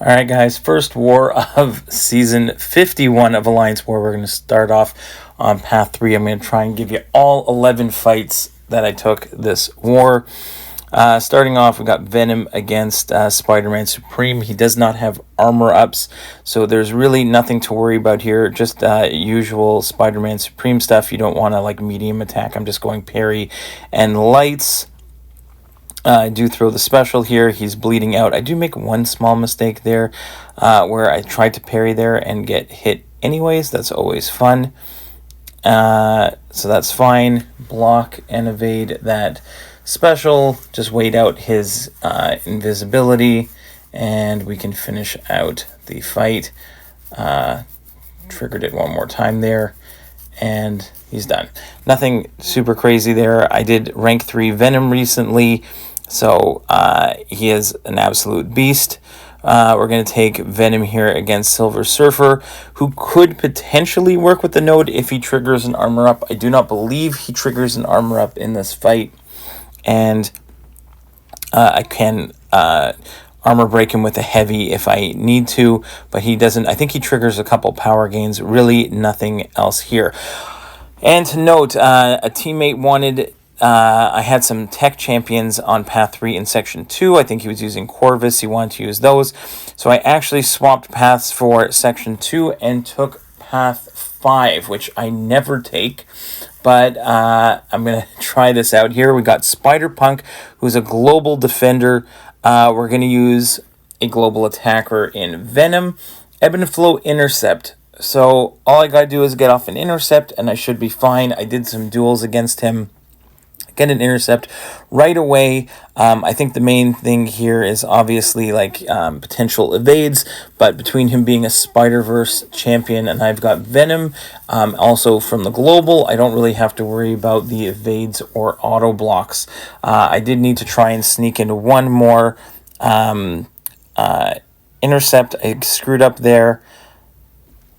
All right, guys, first war of season 51 of Alliance War. We're going to start off on path 3. I'm going to try and give you all 11 fights that I took this war. Starting off, we got Venom against Spider-Man Supreme. He does not have armor ups, so there's really nothing to worry about here. Just usual Spider-Man Supreme stuff. You don't want to like medium attack. I'm just going parry and lights. I do throw the special here. He's bleeding out. I do make one small mistake there where I tried to parry there and get hit anyways. That's always fun. So that's fine. Block and evade that special. Just wait out his invisibility and we can finish out the fight. Triggered it one more time there. And he's done. Nothing super crazy there. I did rank 3 Venom recently. So he is an absolute beast. We're going to take Venom here against Silver Surfer, who could potentially work with the node if he triggers an armor up. I do not believe he triggers an armor up in this fight. And I can armor break him with a heavy if I need to, but he doesn't. I think he triggers a couple power gains. Really nothing else here. And to note, a teammate wanted... I had some tech champions on path 3 in section 2. I think he was using Corvus. He wanted to use those. So I actually swapped paths for section 2 and took path 5, which I never take. But I'm going to try this out here. We got Spider-Punk, who's a global defender. We're going to use a global attacker in Venom. Ebb and Flow Intercept. So all I got to do is get off an intercept, and I should be fine. I did some duels against him. Get an intercept right away. I think the main thing here is obviously like potential evades, but between him being a Spider-Verse champion and I've got Venom, also from the global, I don't really have to worry about the evades or auto blocks. I did need to try and sneak into one more intercept. I screwed up there.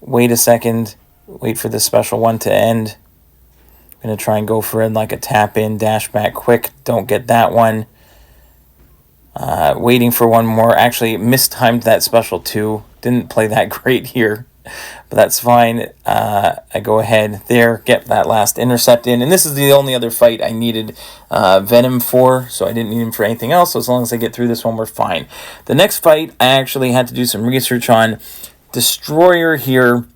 Wait a second. Wait for the special one to end. Going to try and go for it like a tap in, dash back quick. Don't get that one. Waiting for one more. Actually, mistimed that special too. Didn't play that great here, but that's fine. I go ahead there, get that last intercept in. And this is the only other fight I needed Venom for, so I didn't need him for anything else. So as long as I get through this one, we're fine. The next fight, I actually had to do some research on. Destroyer here.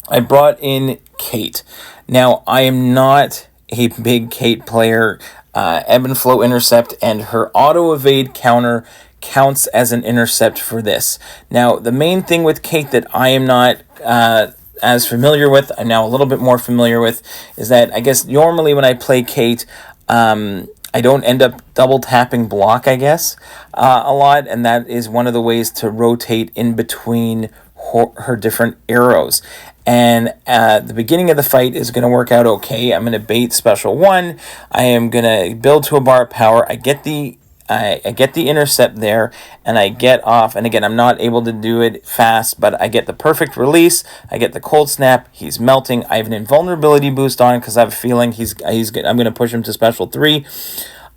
I brought in Kate. Now, I am not a big Kate player. Ebb and Flow Intercept and her auto evade counter counts as an intercept for this. Now, the main thing with Kate that I am not as familiar with, I'm now a little bit more familiar with, is that I guess normally when I play Kate, I don't end up double tapping block, I guess, a lot, and that is one of the ways to rotate in between her different arrows. And the beginning of the fight is going to work out okay. I'm going to bait special 1. I am going to build to a bar of power. I get the intercept there, and I get off. And again, I'm not able to do it fast, but I get the perfect release. I get the cold snap. He's melting. I have an invulnerability boost on because I have a feeling I'm going to push him to special 3.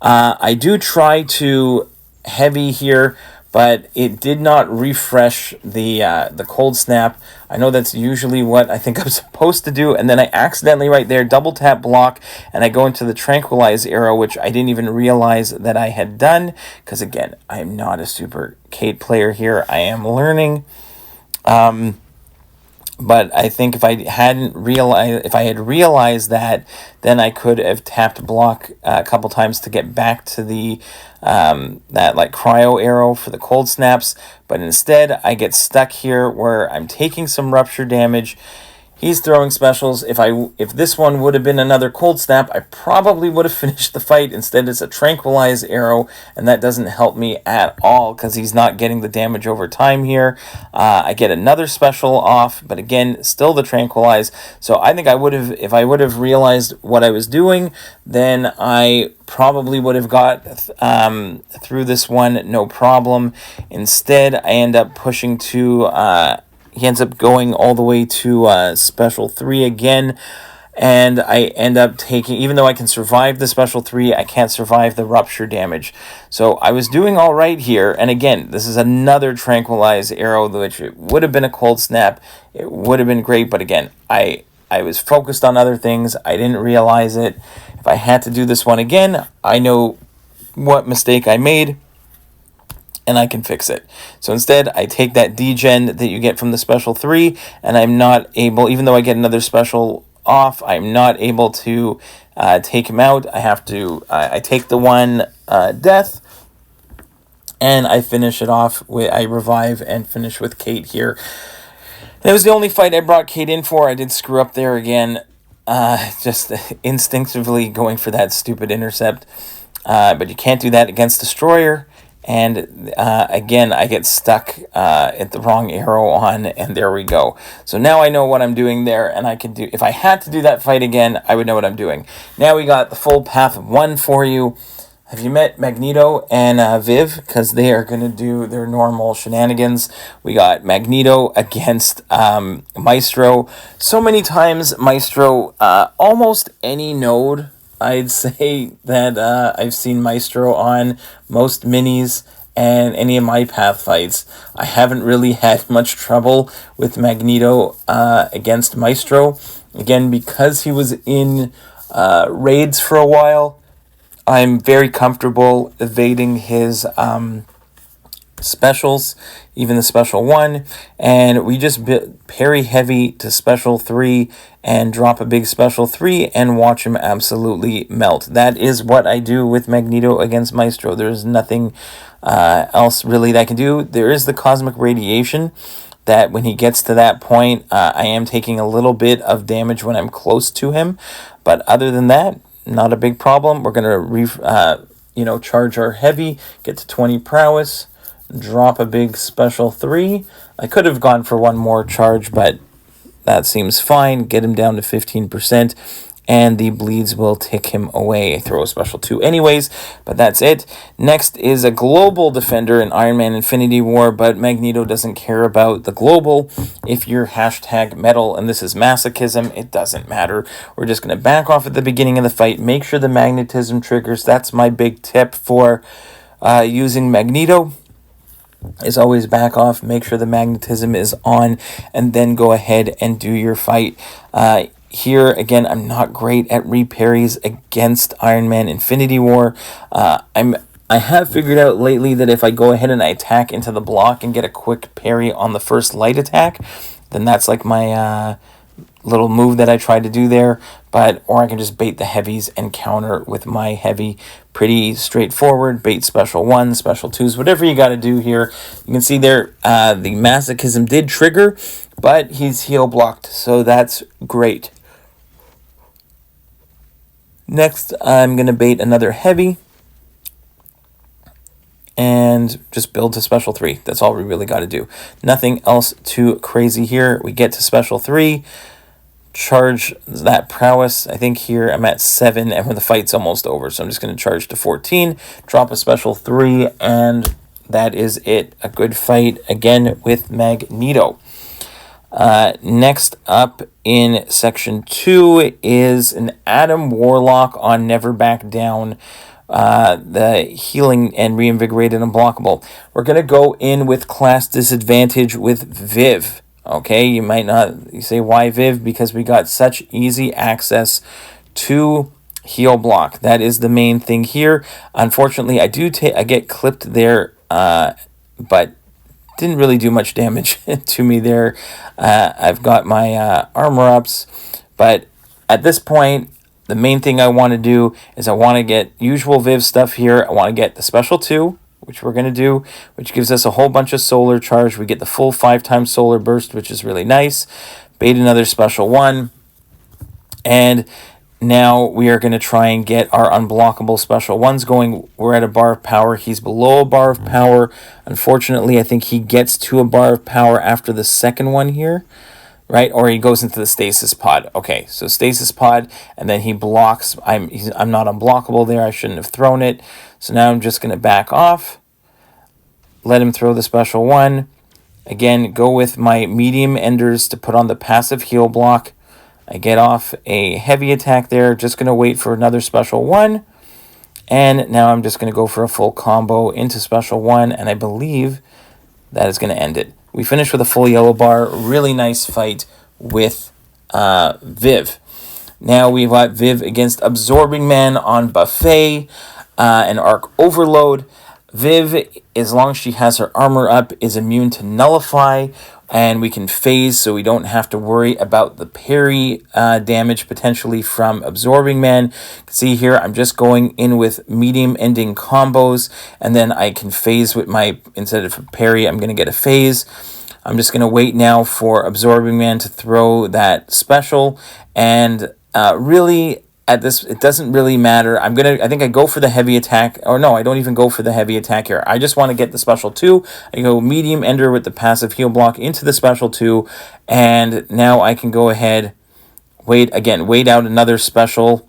I do try to heavy here, but it did not refresh the cold snap. I know that's usually what I think I'm supposed to do, and then I accidentally right there double tap block, and I go into the tranquilize arrow, which I didn't even realize that I had done, because again, I am not a super Kate player here. I am learning. But I think if I had realized that, then I could have tapped block a couple times to get back to the that like cryo arrow for the cold snaps. But instead, I get stuck here where I'm taking some rupture damage. He's throwing specials. If this one would have been another cold snap, I probably would have finished the fight. Instead, it's a tranquilize arrow, and that doesn't help me at all because he's not getting the damage over time here. I get another special off, but again, still the tranquilize. So I think if I would have realized what I was doing, then I probably would have got through this one no problem. Instead, I end up pushing to... he ends up going all the way to special 3 again. and I end up taking, even though I can survive the special 3, I can't survive the rupture damage. So I was doing all right here, and again, this is another tranquilize arrow, which it would have been a cold snap. It would have been great, but again, I was focused on other things. I didn't realize it. If I had to do this one again, I know what mistake I made, and I can fix it. So instead, I take that degen that you get from the special 3, and I'm not able, even though I get another special off, I'm not able to take him out. I have to, I take the one death, and I finish it off with, I revive and finish with Kate here. And it was the only fight I brought Kate in for. I did screw up there again, just instinctively going for that stupid intercept. But you can't do that against Destroyer. And again, I get stuck at the wrong arrow on, and there we go. So now I know what I'm doing there, and I can do, if I had to do that fight again, I would know what I'm doing. Now we got the full path of 1 for you. Have you met Magneto and Viv? Because they are going to do their normal shenanigans. We got Magneto against Maestro. So many times, Maestro, almost any node, I'd say that I've seen Maestro on most minis and any of my path fights. I haven't really had much trouble with Magneto against Maestro. Again, because he was in raids for a while, I'm very comfortable evading his specials, even the special 1, and we just parry heavy to special 3 and drop a big special 3 and watch him absolutely melt. That is what I do with Magneto against Maestro. There's nothing else really that I can do. There is the cosmic radiation that when he gets to that point, I am taking a little bit of damage when I'm close to him, but other than that, not a big problem. We're gonna charge our heavy, get to 20 prowess, drop a big special 3. I could have gone for one more charge, but that seems fine. Get him down to 15%, and the bleeds will tick him away. I throw a special 2 anyways, but that's it. Next is a global defender in Iron Man Infinity War, but Magneto doesn't care about the global. If you're hashtag metal and this is masochism, it doesn't matter. We're just going to back off at the beginning of the fight. Make sure the magnetism triggers. That's my big tip for using Magneto. Is always back off, make sure the magnetism is on, and then go ahead and do your fight. Here, again, I'm not great at reparries against Iron Man Infinity War. I have figured out lately that if I go ahead and I attack into the block and get a quick parry on the first light attack, then that's like my little move that I tried to do there. Or I can just bait the heavies and counter with my heavy. Pretty straightforward. Bait special 1, special 2s, whatever you got to do here. You can see there the masochism did trigger, but he's heal blocked, so that's great. Next, I'm going to bait another heavy and just build to special 3. That's all we really got to do. Nothing else too crazy here. We get to special 3. Charge that prowess. I think here I'm at 7, and when the fight's almost over, so I'm just going to charge to 14, drop a special 3, and that is it. A good fight again with Magneto. Next up in section 2 is an Adam Warlock on Never Back Down. The healing and reinvigorated unblockable. We're going to go in with class disadvantage with Viv. Okay, you might not, you say, why Viv? Because we got such easy access to heal block. That is the main thing here. Unfortunately, I get clipped there, but didn't really do much damage to me there. I've got my armor ups, but at this point, the main thing I want to do is I want to get usual Viv stuff here. I want to get the special 2, which we're going to do, which gives us a whole bunch of solar charge. We get the full 5 times solar burst, which is really nice. Bait another special 1. And now we are going to try and get our unblockable special 1s going. We're at a bar of power. He's below a bar of power. Unfortunately, I think he gets to a bar of power after the second one here. Right, or he goes into the stasis pod. Okay, so stasis pod, and then he blocks. I'm not unblockable there. I shouldn't have thrown it. So now I'm just going to back off. Let him throw the special 1. Again, go with my medium enders to put on the passive heal block. I get off a heavy attack there. Just going to wait for another special 1. And now I'm just going to go for a full combo into special 1. And I believe that is going to end it. We finished with a full yellow bar. Really nice fight with Viv. Now we've got Viv against Absorbing Man on Buffet and Arc Overload. Viv, as long as she has her armor up, is immune to Nullify, and we can phase so we don't have to worry about the parry damage potentially from Absorbing Man. See here, I'm just going in with medium ending combos, and then I can phase with my, instead of a parry, I'm going to get a phase. I'm just going to wait now for Absorbing Man to throw that special, and really, at this, it doesn't really matter. I think I go for the heavy attack, or no, I don't even go for the heavy attack here. I just want to get the special 2. I go medium ender with the passive heal block into the special 2, and now I can go ahead, wait out another special.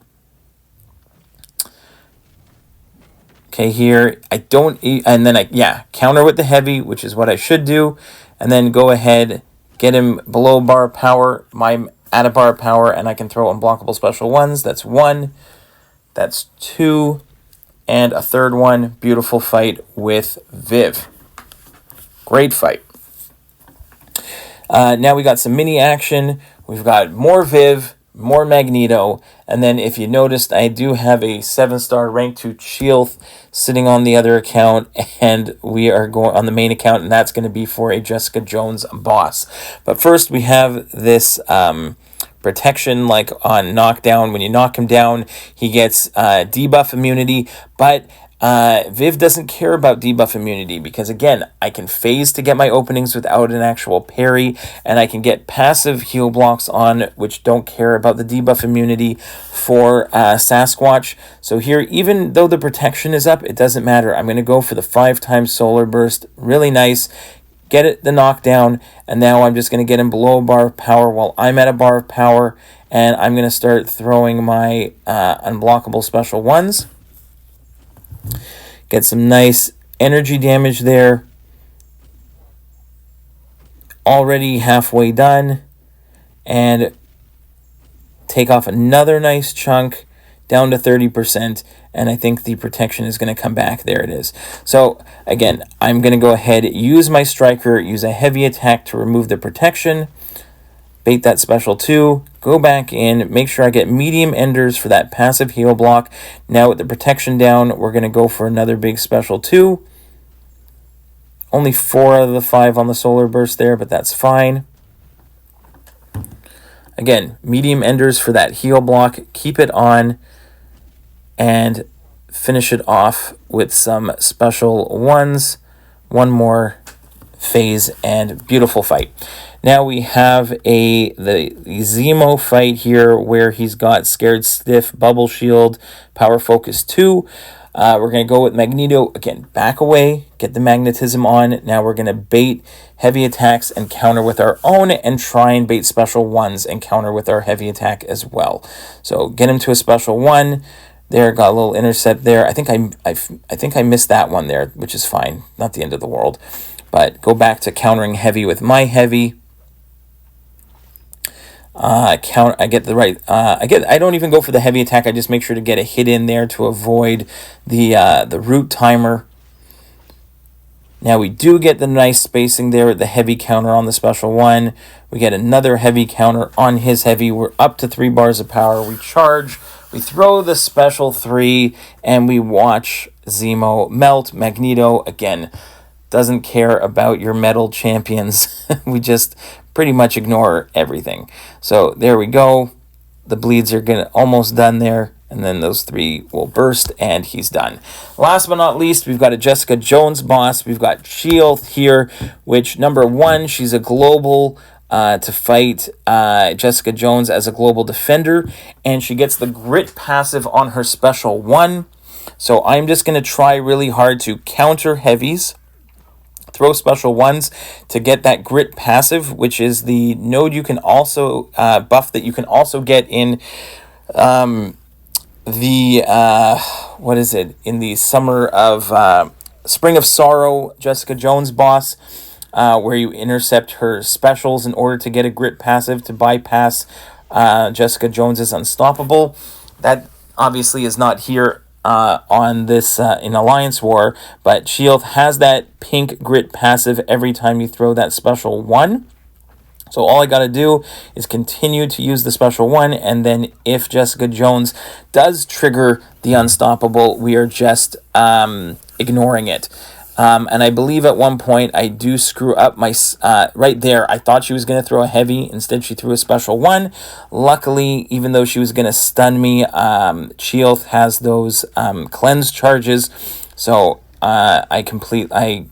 Okay, here, and then counter with the heavy, which is what I should do, and then go ahead, get him below bar power, at a bar power, and I can throw unblockable special 1s. That's 1, that's 2, and a third one. Beautiful fight with Viv. Great fight. Now we got some mini action. We've got more Viv, more Magneto, and then if you noticed, I do have a 7-star rank 2 Chee'ilth sitting on the other account, and we are going on the main account, and that's going to be for a Jessica Jones boss. But first, we have this protection, like on knockdown. When you knock him down, he gets debuff immunity, but Viv doesn't care about debuff immunity because, again, I can phase to get my openings without an actual parry, and I can get passive heal blocks on, which don't care about the debuff immunity for Sasquatch. So here, even though the protection is up, it doesn't matter. I'm going to go for the 5x Solar Burst. Really nice. Get it the knockdown, and now I'm just going to get him below a bar of power while I'm at a bar of power, and I'm going to start throwing my unblockable special 1s. Get some nice energy damage there. Already halfway done. And take off another nice chunk down to 30%. And I think the protection is going to come back. There it is. So again, I'm going to go ahead, use my striker, use a heavy attack to remove the protection. Bait that special 2, go back in, make sure I get medium enders for that passive heal block. Now with the protection down, we're going to go for another big special 2. Only 4 out of the 5 on the Solar Burst there, but that's fine. Again, medium enders for that heal block, keep it on, and finish it off with some special 1s. One more phase, and beautiful fight. Now we have the Zemo fight here where he's got Scared Stiff, Bubble Shield, Power Focus 2. We're going to go with Magneto. Again, back away, get the magnetism on. Now we're going to bait heavy attacks and counter with our own, and try and bait special 1s and counter with our heavy attack as well. So get him to a special 1. There, got a little intercept there. I think I missed that one there, which is fine. Not the end of the world. But go back to countering heavy with my heavy. I get the right. I don't even go for the heavy attack. I just make sure to get a hit in there to avoid the root timer. Now we do get the nice spacing there with the heavy counter on the special 1. We get another heavy counter on his heavy. We're up to 3 bars of power. We charge. We throw the special 3, and we watch Zemo melt. Magneto, again, doesn't care about your metal champions. We just pretty much ignore everything. So there we go. The bleeds are almost done there, and then those 3 will burst, and he's done. Last but not least, we've got a Jessica Jones boss. We've got Chee'ilth here, which, number 1, she's a global to fight Jessica Jones as a global defender, and she gets the grit passive on her special 1. So I'm just going to try really hard to counter heavies, throw special 1s to get that grit passive, which is the node you can also buff that you can also get in what is it, in the Spring of Sorrow Jessica Jones boss, where you intercept her specials in order to get a grit passive to bypass Jessica Jones is unstoppable. That obviously is not here on this in Alliance War, but Chee'ilth has that pink grit passive every time you throw that special 1. So all I got to do is continue to use the special 1, and then if Jessica Jones does trigger the unstoppable, we are just ignoring it. And I believe at one point I do screw up my... right there, I thought she was going to throw a heavy. Instead, she threw a special 1. Luckily, even though she was going to stun me, Chee'ilth has those cleanse charges. So... I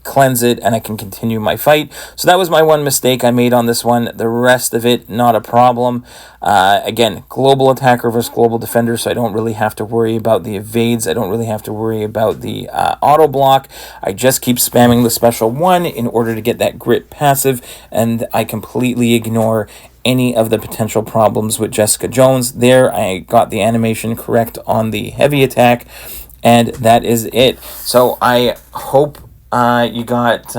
cleanse it and I can continue my fight. So that was my one mistake I made on this one. The rest of it, not a problem. Again, global attacker versus global defender, so I don't really have to worry about the evades. I don't really have to worry about the auto block. I just keep spamming the special 1 in order to get that grit passive, and I completely ignore any of the potential problems with Jessica Jones. There, I got the animation correct on the heavy attack. And that is it. So I hope you got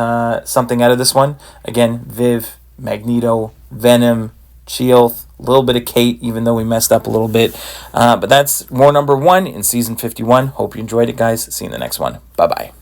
something out of this one. Again, Viv, Magneto, Venom, Chee'ilth, a little bit of Kate, even though we messed up a little bit. But that's war number 1 in Season 51. Hope you enjoyed it, guys. See you in the next one. Bye-bye.